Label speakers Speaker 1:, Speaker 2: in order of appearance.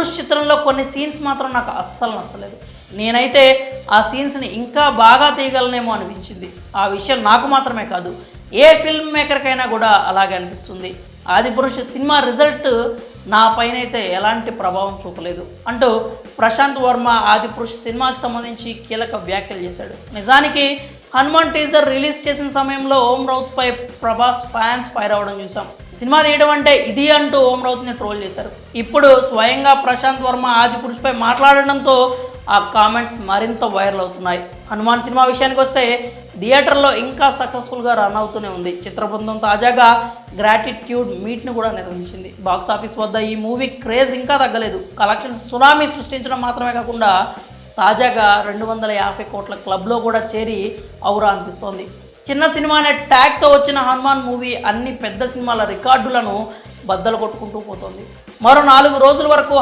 Speaker 1: ఆదిపురుష్ చిత్రంలో కొన్ని సీన్స్ మాత్రం నాకు అస్సలు నచ్చలేదు. నేనైతే ఆ సీన్స్ని ఇంకా బాగా తీయగలనేమో అనిపించింది. ఆ విషయం నాకు మాత్రమే కాదు, ఏ ఫిల్మ్ మేకర్కైనా కూడా అలాగే అనిపిస్తుంది. ఆదిపురుష్ సినిమా రిజల్ట్ నా పైన అయితే ఎలాంటి ప్రభావం చూపలేదు అంటూ ప్రశాంత్ వర్మ ఆదిపురుష్ సినిమాకి సంబంధించి కీలక వ్యాఖ్యలు చేశాడు. నిజానికి హనుమాన్ టీజర్ రిలీజ్ చేసిన సమయంలో ఓం రౌత్పై ప్రభాస్ ఫ్యాన్స్ ఫైర్ అవ్వడం చూసాం. సినిమా తీయడం అంటే ఇది అంటూ ఓం రౌత్ని ట్రోల్ చేశారు. ఇప్పుడు స్వయంగా ప్రశాంత్ వర్మ ఆదిపురుష్పై మాట్లాడడంతో ఆ కామెంట్స్ మరింత వైరల్ అవుతున్నాయి. హనుమాన్ సినిమా విషయానికి వస్తే థియేటర్లో ఇంకా సక్సెస్ఫుల్గా రన్ అవుతూనే ఉంది. చిత్ర బృందం తాజాగా గ్రాటిట్యూడ్ మీట్ను కూడా నిర్వహించింది. బాక్సాఫీస్ వద్ద ఈ మూవీ క్రేజ్ ఇంకా తగ్గలేదు. కలెక్షన్స్ సునామీ సృష్టించడం మాత్రమే కాకుండా తాజాగా 250 కోట్ల క్లబ్లో కూడా చేరి ఔరా అనిపిస్తోంది. చిన్న సినిమా అనే ట్యాగ్తో వచ్చిన హనుమాన్ మూవీ అన్ని పెద్ద సినిమాల రికార్డులను బద్దలు కొట్టుకుంటూ పోతోంది. మరో 4 రోజుల వరకు